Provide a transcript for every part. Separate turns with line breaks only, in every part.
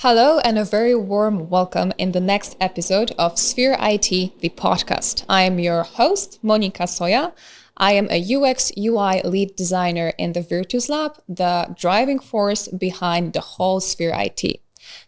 Hello and a very warm welcome in the next episode of Sphere IT, the podcast. I am your host, Monika Soja. I am a UX UI lead designer in the Virtus Lab, the driving force behind the whole Sphere IT.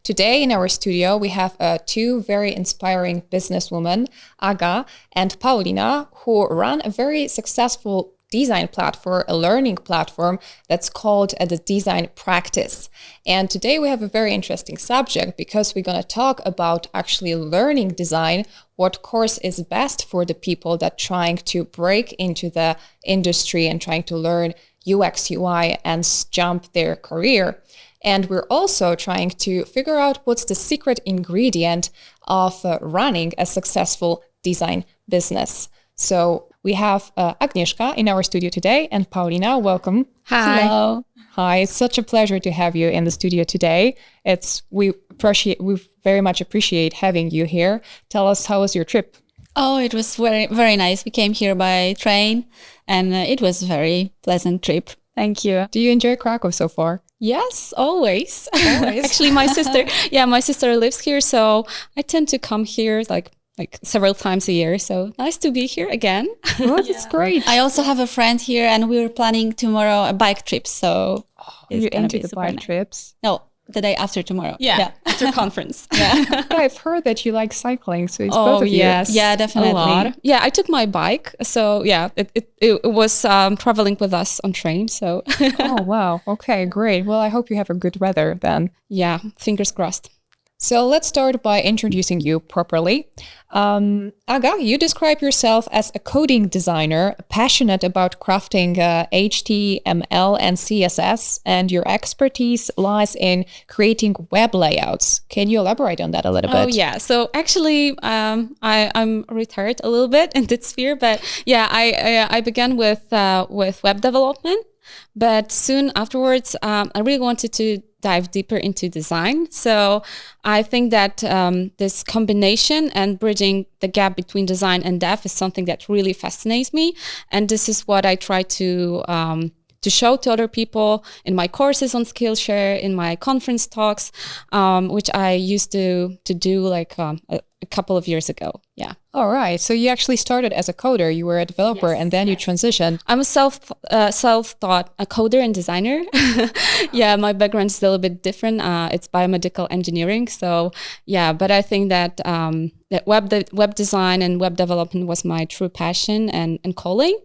Today in our studio, we have two very inspiring businesswomen, Aga and Paulina, who run a very successful design platform, a learning platform that's called the Design Practice. And today we have a very interesting subject because we're going to talk about actually learning design, what course is best for the people that trying to break into the industry and trying to learn UX, UI and jump their career. And we're also trying to figure out what's the secret ingredient of running a successful design business. So we have Agnieszka in our studio today, and Paulina, welcome.
Hi.
Hello.
Hi, it's such a pleasure to have you in the studio today. We very much appreciate having you here. Tell us, how was your trip?
Oh, it was very, very nice. We came here by train and it was a very pleasant trip. Thank you.
Do you enjoy Krakow so far?
Yes, always. Actually, my sister lives here, so I tend to come here like several times a year. So nice to be here again.
Oh, that's great.
I also have a friend here and we were planning tomorrow a bike trip. So
You're into the bike trips?
No, the day after tomorrow.
Yeah. After conference.
Yeah, I've heard that you like cycling, so it's both of you.
Yes.
Yeah, definitely.
A lot. Yeah, I took my bike. So yeah, it was traveling with us on train. So
Oh, wow. Okay, great. Well, I hope you have a good weather then.
yeah, fingers crossed.
So let's start by introducing you properly. Aga, you describe yourself as a coding designer, passionate about crafting HTML and CSS, and your expertise lies in creating web layouts. Can you elaborate on that a little bit?
Oh yeah. So actually, I'm retired a little bit in that sphere, but yeah, I began with web development, but soon afterwards, I really wanted to dive deeper into design. So I think that this combination and bridging the gap between design and dev is something that really fascinates me. And this is what I try to show to other people in my courses on Skillshare, in my conference talks, which I used to do like a couple of years ago. Yeah.
All right. So you actually started as a coder. You were a developer, and then you transitioned.
I'm a self-taught a coder and designer. Yeah, my background is a little bit different. It's biomedical engineering. So yeah, but I think that that web design and web development was my true passion and calling.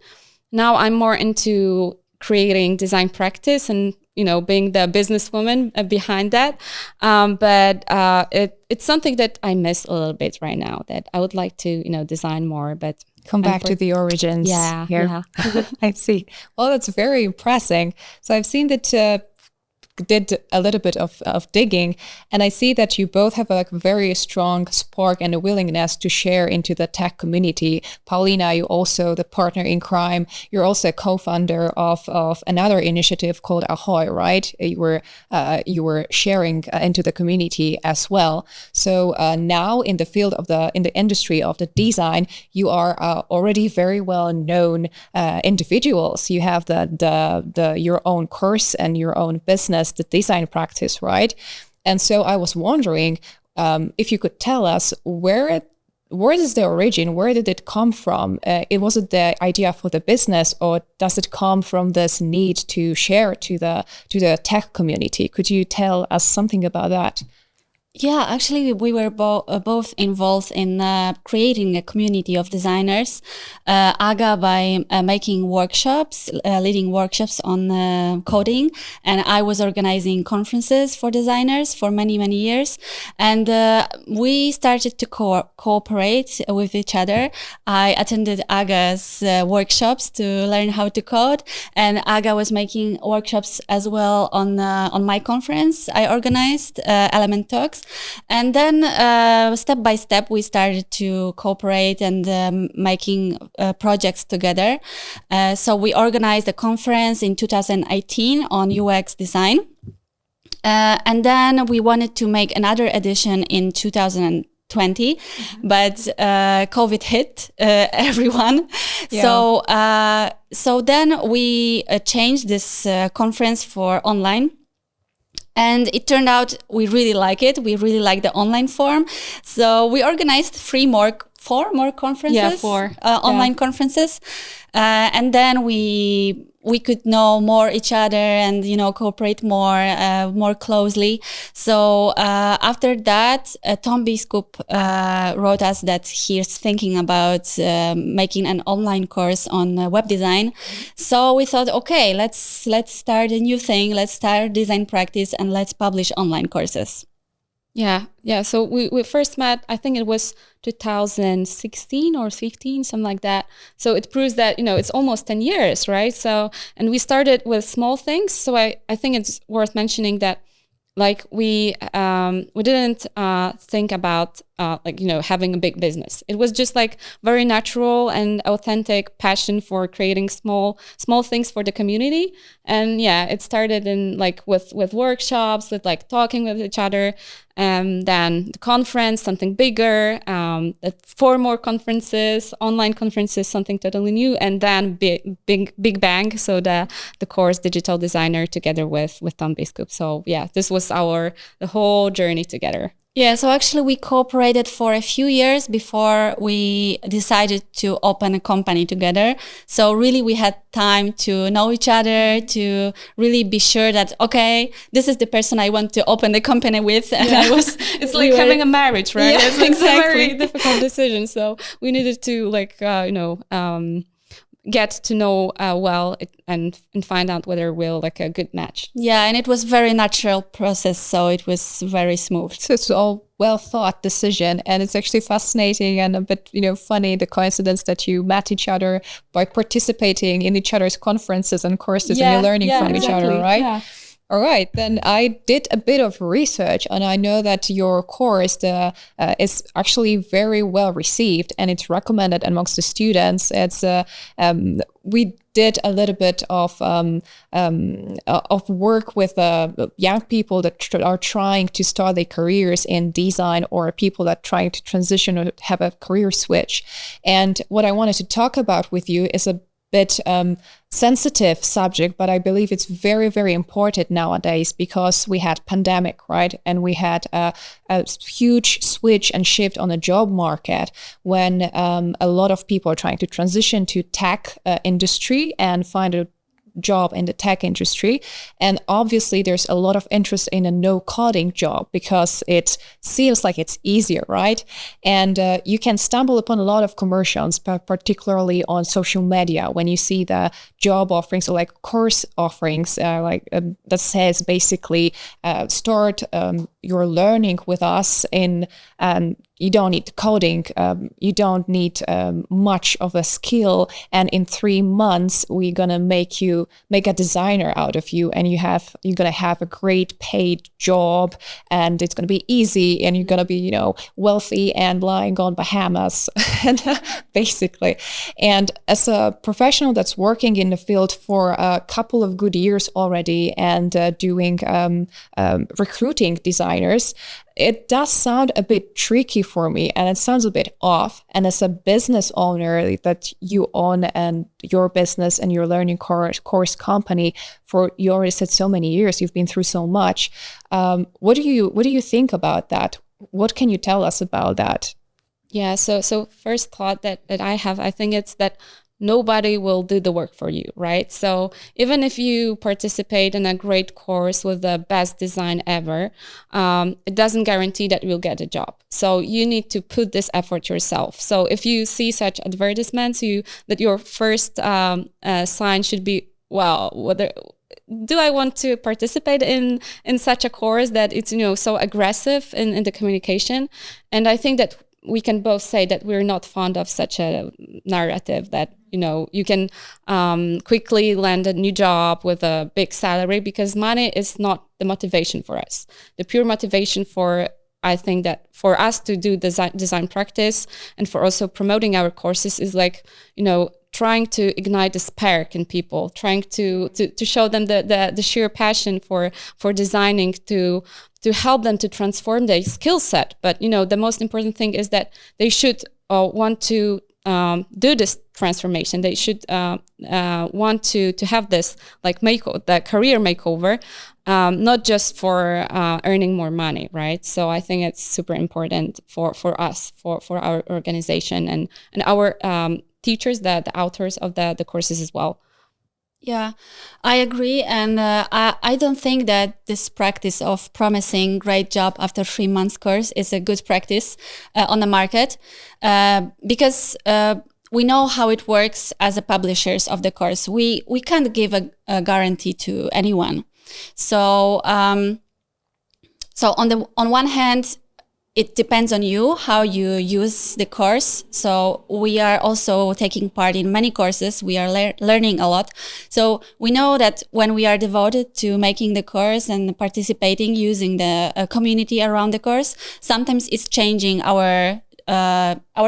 Now I'm more into creating design practice and being the businesswoman behind that. But it's something that I miss a little bit right now, that I would like to, design more, but
Come back to the origins.
Yeah,
here. Yeah. I see. Well, that's very impressive. So I've seen that did a little bit of digging, and I see that you both have a very strong spark and a willingness to share into the tech community. Paulina, you also the partner in crime. You're also a co-founder of another initiative called Ahoy, right? You were sharing into the community as well. So now in the field of in the industry of the design, you are already very well known individuals. You have your own course and your own business, the Design Practice, right? And so I was wondering if you could tell us where is the origin? Where did it come from? Was it the idea for the business, or does it come from this need to share to the tech community? Could you tell us something about that?
Yeah, actually, we were both involved in creating a community of designers. Aga by making workshops, leading workshops on coding, and I was organizing conferences for designers for many, many years. And we started to cooperate with each other. I attended Aga's workshops to learn how to code, and Aga was making workshops as well on my conference I organized, Element Talks. And then step by step, we started to cooperate and making projects together. So we organized a conference in 2018 on UX design. And then we wanted to make another edition in 2020, but COVID hit everyone. Yeah. So then we changed this conference for online. And it turned out we really like it. We really like the online form. So we organized four more conferences.
Yeah, four.
Online conferences. And then we could know more each other and, cooperate more closely. So after that, Tom Biskup wrote us that he's thinking about making an online course on web design. So we thought, okay, let's start a new thing. Let's start design practice and let's publish online courses.
Yeah. So we first met, I think it was 2016 or 15, something like that. So it proves that, it's almost 10 years, right? So, and we started with small things. So I think it's worth mentioning that like we didn't think about having a big business. It was just like very natural and authentic passion for creating small things for the community. And yeah, it started in like with workshops, with like talking with each other, and then the conference, something bigger, 4 more conferences, online conferences, something totally new, and then big bang. So the course Digital Designer together with Tom Biskup. So yeah, this was the whole journey together.
Yeah, so actually we cooperated for a few years before we decided to open a company together. So really we had time to know each other, to really be sure that, okay, this is the person I want to open the company with. And
it's like having a marriage, right?
Yeah,
it's like
exactly.
a very difficult decision. So we needed to get to know well and find out whether we're like a good match.
Yeah, and it was very natural process, so it was very smooth.
So it's all well thought decision, and it's actually fascinating and a bit funny, the coincidence that you met each other by participating in each other's conferences and courses, and you're learning from each other, right?
Yeah.
All right, then I did a bit of research, and I know that your course is actually very well received, and it's recommended amongst the students. It's we did a little bit of work with young people that are trying to start their careers in design, or people that are trying to transition or have a career switch. And what I wanted to talk about with you is a bit sensitive subject, but I believe it's very, very important nowadays because we had pandemic, right? And we had a huge switch and shift on the job market when a lot of people are trying to transition to tech industry and find a job in the tech industry. And obviously there's a lot of interest in a no coding job because it seems like it's easier, right? And you can stumble upon a lot of commercials, particularly on social media, when you see the job offerings or like course offerings that says basically start your learning with us in you don't need coding, you don't need much of a skill, and in 3 months we're gonna make a designer out of you, and you're gonna have a great paid job, and it's gonna be easy, and you're gonna be wealthy and lying on Bahamas, and basically. And as a professional that's working in the field for a couple of good years already and doing recruiting designers, it does sound a bit tricky for me, and it sounds a bit off. And as a business owner that you own and your business and your learning course company for, you already said so many years, you've been through so much. What do you think about that? What can you tell us about that?
Yeah. So first thought that I have, I think it's that nobody will do the work for you, right? So even if you participate in a great course with the best design ever, it doesn't guarantee that you'll get a job. So you need to put this effort yourself. So if you see such advertisements, that your first sign should be, well, whether do I want to participate in such a course that it's so aggressive in the communication? And I think that we can both say that we're not fond of such a narrative that you can quickly land a new job with a big salary, because money is not the motivation for us. The pure motivation I think that for us to do design practice and for also promoting our courses is like, trying to ignite the spark in people, trying to show them the sheer passion for designing, to help them to transform their skill set. But, the most important thing is that they should want to do this transformation. They should want to have this like the career makeover, not just for earning more money, right? So I think it's super important for us, for our organization and our teachers, the authors of the courses as well.
Yeah, I agree. And I don't think that this practice of promising great job after 3 months course is a good practice on the market because we know how it works as a publishers of the course. We can't give a guarantee to anyone. So on one hand, it depends on you how you use the course. So we are also taking part in many courses. We are learning a lot. So we know that when we are devoted to making the course and participating, using the community around the course, sometimes it's changing our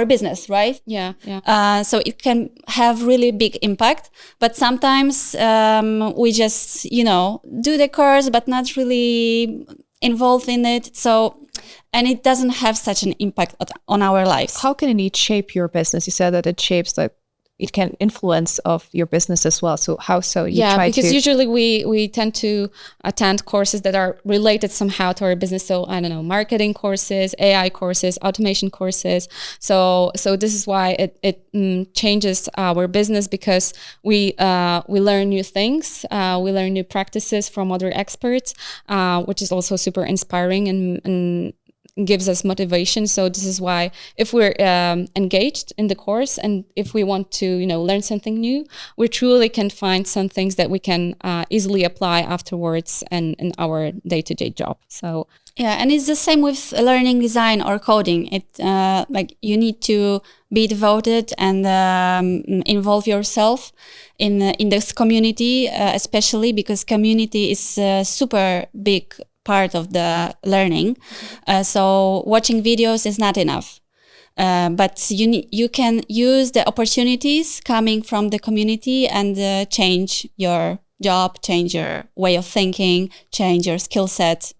business, right?
Yeah.
So it can have really big impact, but sometimes we just, do the course, but not really involved in it. And it doesn't have such an impact on our lives.
How can it shape your business? You said that it shapes it can influence of your business as well. So how so?
Because usually we tend to attend courses that are related somehow to our business. So I don't know, marketing courses, AI courses, automation courses. So this is why it changes our business, because we learn new things, we learn new practices from other experts, which is also super inspiring and gives us motivation. So this is why if we're engaged in the course and if we want to learn something new, we truly can find some things that we can easily apply afterwards and in our day-to-day job. So
yeah, and it's the same with learning design or coding. It like you need to be devoted and involve yourself in this community, especially because community is a super big part of the learning. So watching videos is not enough. But you can use the opportunities coming from the community and change your job, change your way of thinking, change your skill set.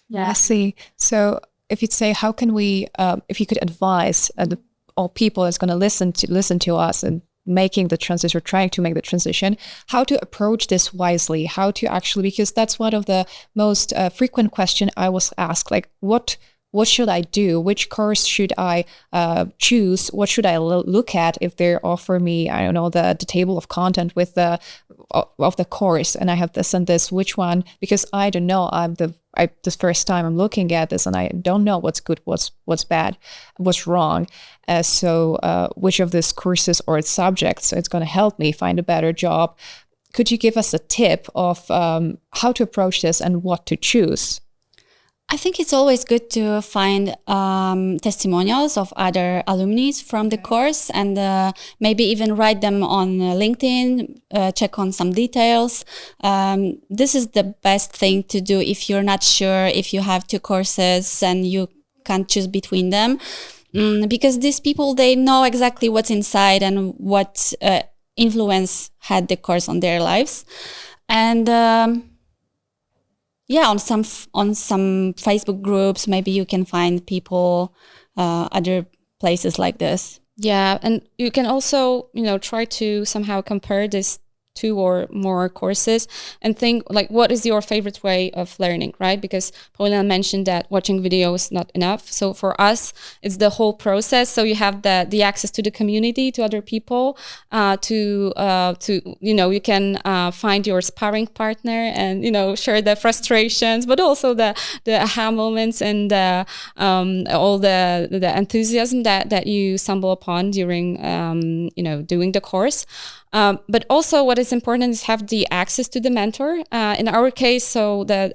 Yeah, I see. So if you'd say, how can we, if you could advise all people that's going to listen to us and making the transition or trying to make the transition, how to approach this wisely, how to actually, because that's one of the most frequent question I was asked, like what should I do? Which course should I choose? What should I look at if they offer me, I don't know, the table of content with the course, and I have this and this, which one? Because I don't know, this first time I'm looking at this and I don't know what's good, what's bad, what's wrong. So which of these courses or subjects it's going to help me find a better job? Could you give us a tip of how to approach this and what to choose?
I think it's always good to find testimonials of other alumni from the course and maybe even write them on LinkedIn, check on some details. This is the best thing to do if you're not sure, if you have two courses and you can't choose between them. Because these people, they know exactly what's inside and what influence had the course on their lives. And on some Facebook groups, maybe you can find people, other places like this.
Yeah, and you can also, try to somehow compare this 2 or more courses and think like, what is your favorite way of learning, right? Because Paulina mentioned that watching video is not enough. So for us, it's the whole process. So you have the access to the community, to other people, to you can find your sparring partner and share the frustrations, but also the aha moments and all the enthusiasm that you stumble upon during doing the course. But also what is important is have the access to the mentor. In our case, so the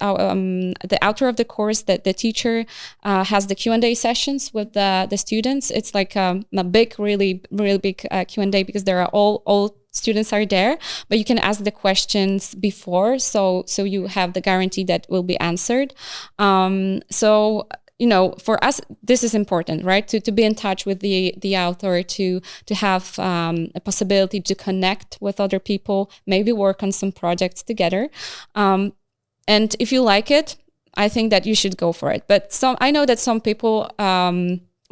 author of the course, that the teacher has the Q&A sessions with the students. It's like a big, really big Q&A because there are all students are there, but you can ask the questions before, so you have the guarantee that will be answered. For us, this is important, right? To be in touch with the author, to have a possibility to connect with other people, maybe work on some projects together. And if you like it, I think that you should go for it. But I know that some people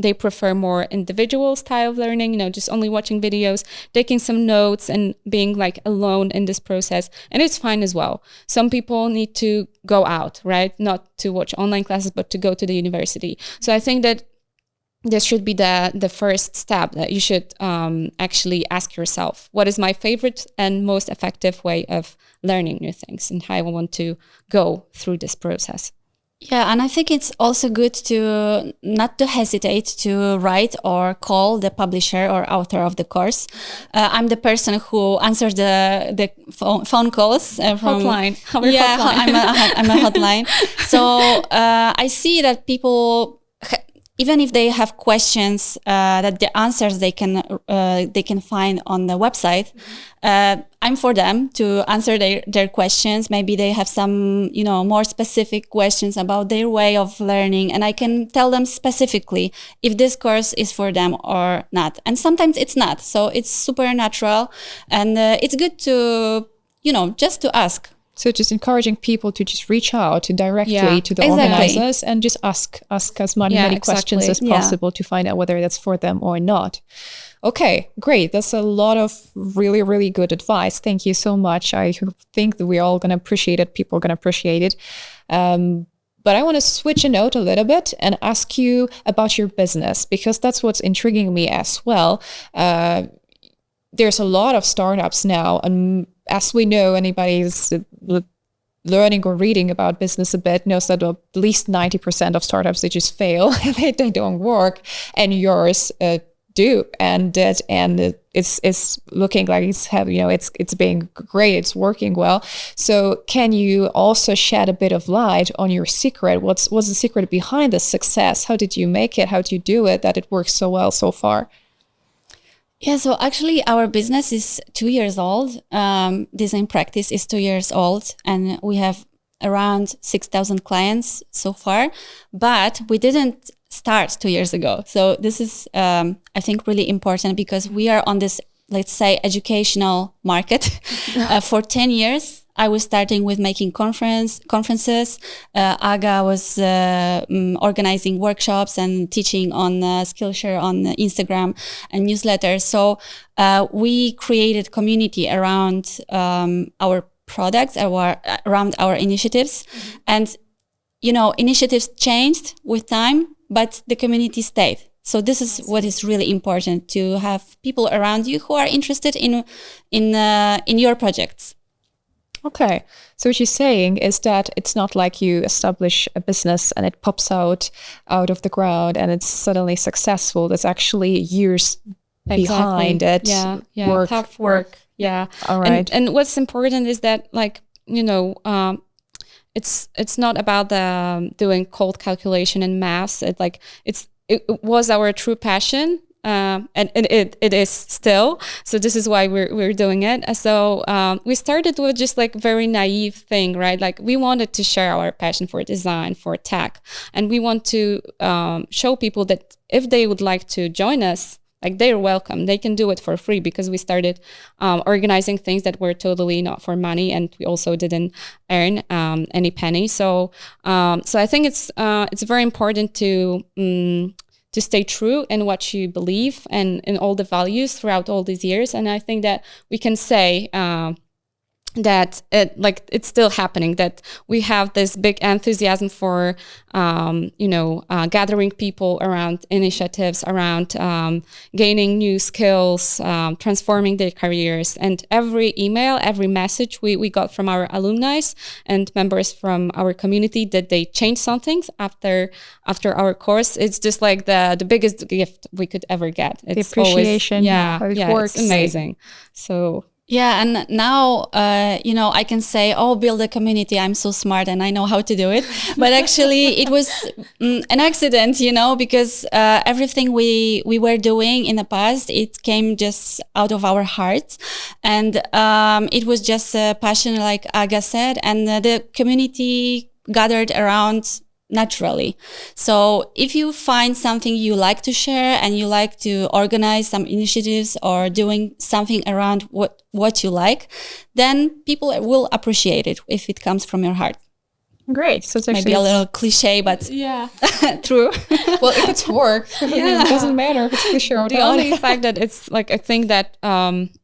they prefer more individual style of learning, just only watching videos, taking some notes and being like alone in this process. And it's fine as well. Some people need to go out, right? Not to watch online classes, but to go to the university. So I think that this should be the first step, that you should actually ask yourself, what is my favorite and most effective way of learning new things, and how I want to go through this process.
Yeah, and I think it's also good to not to hesitate to write or call the publisher or author of the course. I'm the person who answers the phone calls from
Hotline.
Hotline. I'm a hotline. So I see that people, even if they have questions, that the answers they can find on the website. I'm for them to answer their questions. Maybe they have some, more specific questions about their way of learning, and I can tell them specifically if this course is for them or not. And sometimes it's not. So it's super natural, and it's good to, just to ask.
So just encouraging people to just reach out directly to the organizers and just ask as many questions as possible to find out whether that's for them or not. Okay, great. That's a lot of really, really good advice. Thank you so much. I think that we're all going to appreciate it. People are going to appreciate it. But I want to switch a note a little bit and ask you about your business, because that's what's intriguing me as well. There's a lot of startups now, and as we know, anybody who's learning or reading about business a bit knows that at least 90% of startups, they just fail. they don't work, and yours do, and it's looking like it's being great, it's working well. So can you also shed a bit of light on your secret? What's the secret behind the success? How did you make it? How do you do it that it works so well so far?
Yeah, so actually our business is 2 years old. Design Practice is 2 years old, and we have around 6,000 clients so far, but we didn't start 2 years ago. So this is, I think, really important, because we are on this, let's say, educational market. For 10 years, I was starting with making conferences. Aga was organizing workshops and teaching on Skillshare on Instagram and newsletters. So we created community around our products, around our initiatives. And, initiatives changed with time, but the community stayed. So this is what is really important, to have people around you who are interested in your projects.
Okay. So what you're saying is that it's not like you establish a business and it pops out of the ground and it's suddenly successful. There's actually years behind it.
Yeah. Tough work. Yeah.
All right.
And what's important is that, it's not about doing cold calculation and maths. It was our true passion. And it is still. So this is why we're doing it. So we started with just very naive thing, right? We wanted to share our passion for design, for tech, and we want to show people that if they would like to join us, they're welcome. They can do it for free, because we started organizing things that were totally not for money, and we also didn't earn any penny. So I think it's very important to stay true in what you believe and in all the values throughout all these years. And I think that we can say that it's still happening, that we have this big enthusiasm for gathering people around initiatives, around gaining new skills, transforming their careers. And every email, every message we got from our alumni and members from our community that they changed some things after our course, it's just the biggest gift we could ever get. It's
the appreciation,
always,
how it works.
It's amazing. So
yeah, and now, I can say, build a community. I'm so smart and I know how to do it. But actually, it was an accident, because everything we were doing in the past, it came just out of our hearts. And it was just a passion, like Aga said, and the community gathered around naturally. So if you find something you like to share and you like to organize some initiatives or doing something around what you like, then people will appreciate it if it comes from your heart.
Great. So it's actually
Maybe a little cliche, but
Yeah.
true.
well, if it's work, it doesn't matter if it's cliche or
The
not.
only fact that it's like a thing that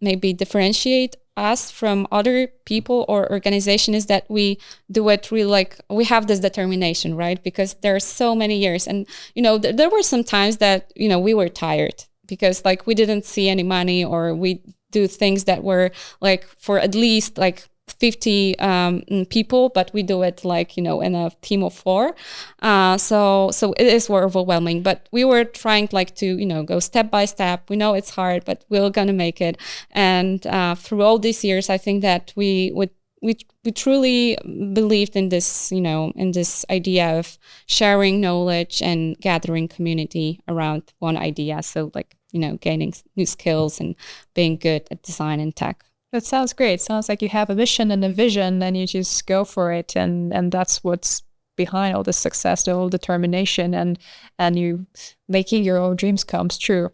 maybe differentiate us from other people or organization is that we do it really like we have this determination, right? Because there are so many years, and there were some times that we were tired because like we didn't see any money, or we do things that were like for at least like 50 people, but we do it like in a team of 4. So it is more overwhelming, but we were trying like to go step by step. We know it's hard, but we're gonna make it. And through all these years, I think that we truly believed in this in this idea of sharing knowledge and gathering community around one idea. So like gaining new skills and being good at design and tech.
That sounds great. Sounds like you have a mission and a vision and you just go for it. And that's what's behind all the success, the whole determination and you making your own dreams come true.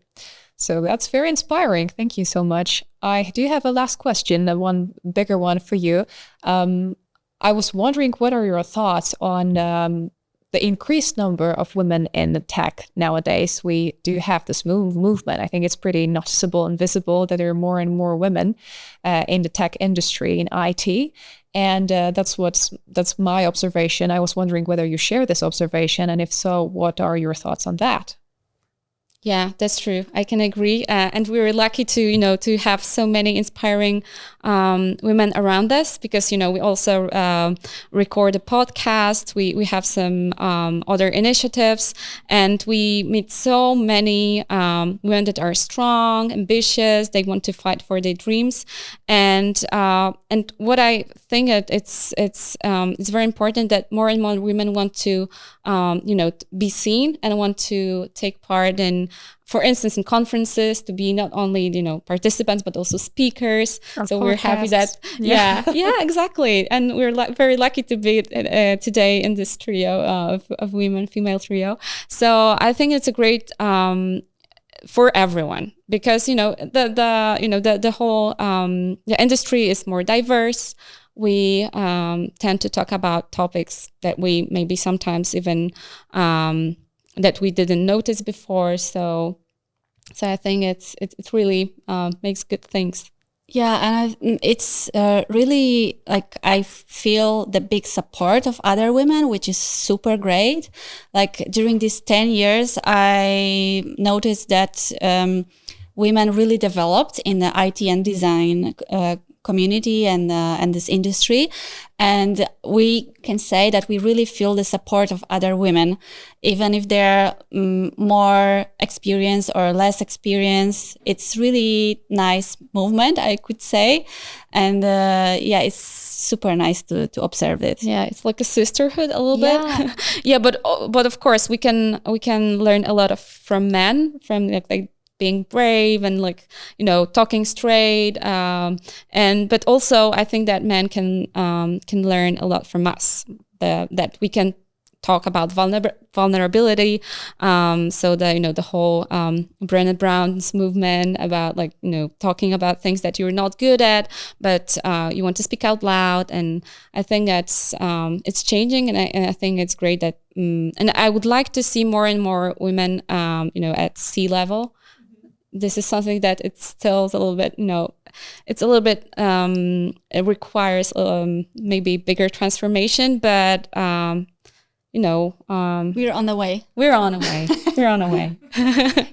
So that's very inspiring. Thank you so much. I do have a last question, one bigger one for you. I was wondering, what are your thoughts on the increased number of women in the tech nowadays? We do have this movement. I think it's pretty noticeable and visible that there are more and more women in the tech industry, in IT. And that's my observation. I was wondering whether you share this observation, and if so, what are your thoughts on that?
Yeah, that's true. I can agree. And we were lucky to, to have so many inspiring women around us because, we also record a podcast. We have some other initiatives, and we meet so many women that are strong, ambitious. They want to fight for their dreams. And what I think it's very important that more and more women want to, be seen and want to take part in, for instance, in conferences, to be not only participants but also speakers. So we're happy that yeah exactly, and we're very lucky to be today in this trio of women, female trio. So I think it's a great for everyone because the whole the industry is more diverse. We tend to talk about topics that we maybe sometimes even that we didn't notice before. So I think it really makes good things.
Yeah, and it's really like I feel the big support of other women, which is super great. Like during these 10 years, I noticed that women really developed in the IT and design community and this industry, and we can say that we really feel the support of other women, even if they're more experienced or less experienced. It's really nice movement, I could say, and it's super nice to observe it.
Yeah, it's like a sisterhood a little bit. Yeah, but of course we can learn a lot from men, from like being brave and talking straight, but also I think that men can learn a lot from us, that we can talk about vulnerability. So the whole Brené Brown's movement about talking about things that you're not good at, but you want to speak out loud. And I think that's it's changing, and I think it's great that and I would like to see more and more women at C-level. This is something that it's still a little bit, it's a little bit, it requires maybe bigger transformation, but,
we're on the way.
We're on a way. We're on a way.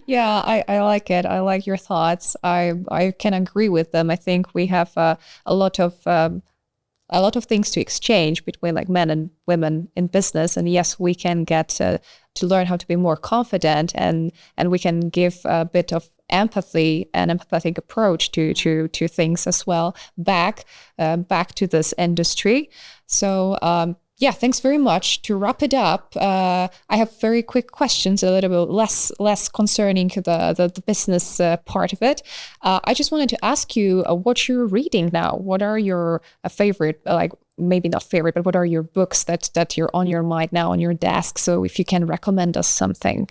Yeah, I like it. I like your thoughts. I can agree with them. I think we have a lot of things to exchange between like men and women in business. And yes, we can get to learn how to be more confident, and we can give a bit of empathy and empathetic approach to things as well back to this industry. So thanks very much. To wrap it up, I have very quick questions, a little bit less concerning the business part of it. I just wanted to ask you what you're reading now. What are your favorite, maybe not favorite, but what are your books that you're on your mind now on your desk? So if you can recommend us something.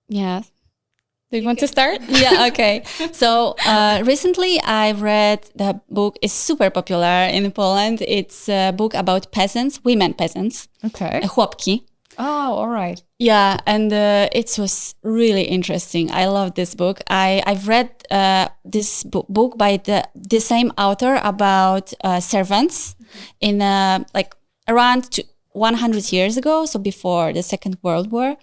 Yeah. Do you want to start?
Yeah, okay. So recently I read the book is super popular in Poland. It's a book about peasants, women peasants,
Okay.
chłopki.
Oh, all right.
Yeah, and it was really interesting. I love this book. I've read this book by the same author about servants in like around 100 years ago, so before the Second World War.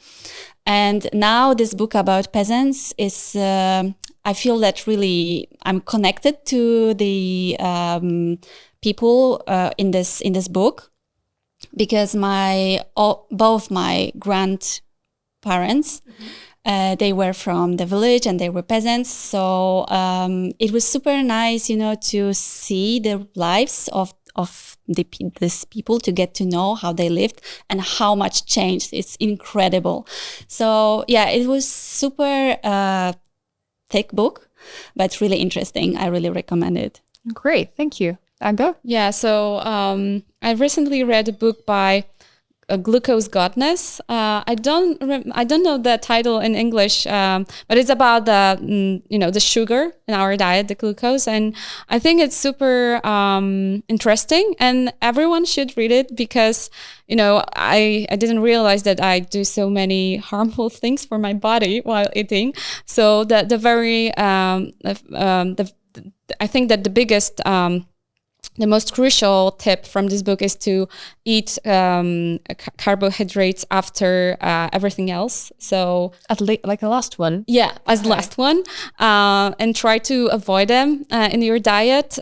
And now this book about peasants is, I feel that really I'm connected to the people in this book, because both my grandparents, they were from the village and they were peasants. So it was super nice, to see the lives of these people, to get to know how they lived and how much changed. It's incredible. So yeah, it was super thick book, but really interesting. I really recommend it.
Great. Thank you. Aga?
Yeah, so I recently read a book by a glucose goddess. I don't know the title in English, but it's about the sugar in our diet, the glucose, and I think it's super interesting, and everyone should read it, because I didn't realize that I do so many harmful things for my body while eating. So I think that the biggest the most crucial tip from this book is to eat carbohydrates after everything else. So
Like the last one?
Yeah, as the last one. And try to avoid them in your diet.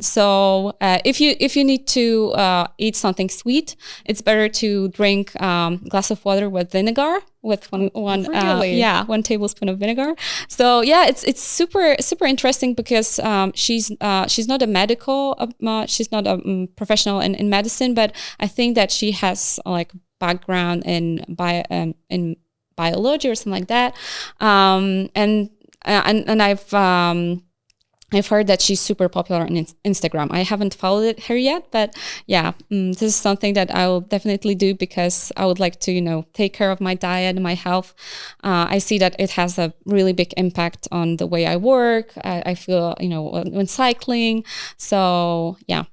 So if you need to eat something sweet, it's better to drink glass of water with vinegar, with one
Really?
1 tablespoon of vinegar. So yeah, it's super interesting, because she's not a she's not a professional in medicine, but I think that she has like background in biology or something like that. And I've heard that she's super popular on Instagram. I haven't followed her yet, but yeah, this is something that I will definitely do, because I would like to, take care of my diet and my health. I see that it has a really big impact on the way I work. I feel, when cycling. So yeah,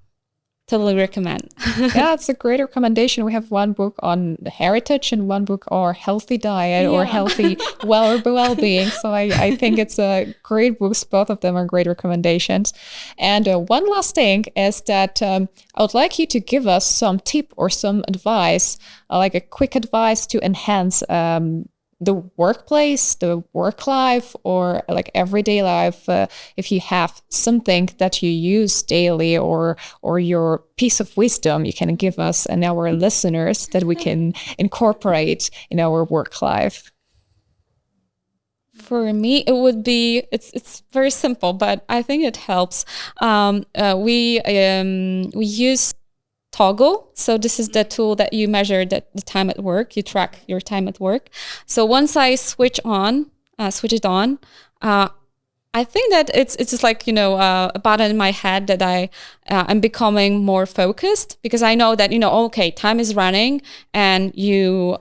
totally recommend.
Yeah, it's a great recommendation. We have one book on the heritage and one book on healthy diet or healthy well-being. So I think it's a great books. Both of them are great recommendations. And one last thing is that I would like you to give us some tip or some advice, like a quick advice to enhance the workplace, the work life, or like everyday life, if you have something that you use daily, or your piece of wisdom you can give us and our listeners that we can incorporate in our work life.
For me, it would be, it's very simple, but I think it helps. We use Toggle. So this is the tool that you measure the time at work. You track your time at work. So once I switch it on, I think that it's just like, a button in my head that I'm becoming more focused, because I know that, okay, time is running, and you're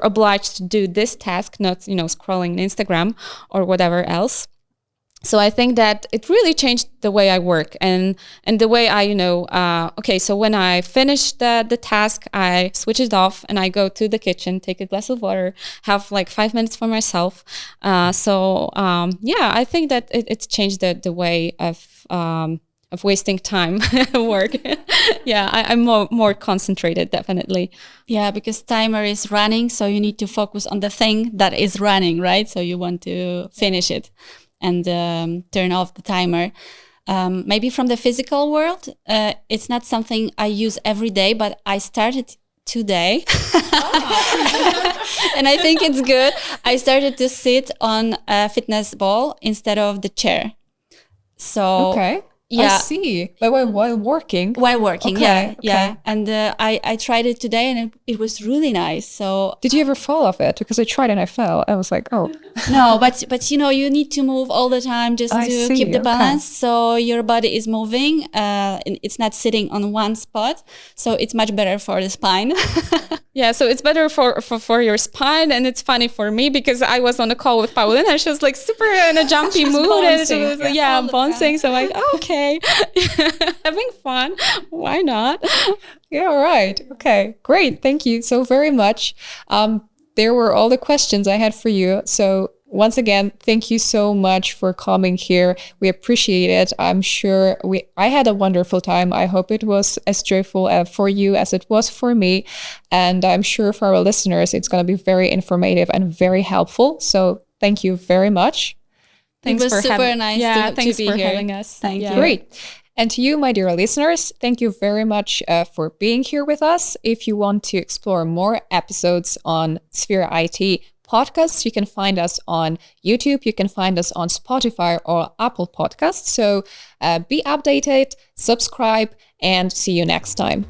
obliged to do this task, not, scrolling Instagram or whatever else. So I think that it really changed the way I work and the way I, okay, so when I finish the task, I switch it off and I go to the kitchen, take a glass of water, have like 5 minutes for myself. I think that it's changed the way of wasting time at work. Yeah, I'm more concentrated, definitely.
Yeah, because timer is running, so you need to focus on the thing that is running, right? So you want to finish it and turn off the timer. Maybe from the physical world, it's not something I use every day, but I started today. And I think it's good. I started to sit on a fitness ball instead of the chair. So
Okay.
Yeah.
I see. But while working.
While working,
Okay,
yeah.
okay.
And I tried it today, and it was really nice. So
Did you ever fall off it? Because I tried and I fell. I was like, oh.
no, but you know, you need to move all the time just
I
to
see,
keep the
okay.
balance. So your body is moving. And it's not sitting on one spot. So it's much better for the spine.
Yeah, so it's better for your spine, and it's funny for me because I was on a call with Paulina and she was like super in a jumpy mood
bouncing,
and she was
all the
bouncing. So I'm like, okay, having fun, why not?
Yeah, all right. Okay, great. Thank you so very much. There were all the questions I had for you. So once again, thank you so much for coming here. We appreciate it. I'm sure I had a wonderful time. I hope it was as joyful for you as it was for me. And I'm sure for our listeners, it's going to be very informative and very helpful. So thank you very much.
Thanks
it was
for
super nice to
thanks
be
for
here.
having us.
Thank you.
Great. And to you, my dear listeners, thank you very much for being here with us. If you want to explore more episodes on Sphere IT podcasts, you can find us on YouTube, you can find us on Spotify or Apple Podcasts. So be updated, subscribe, and see you next time.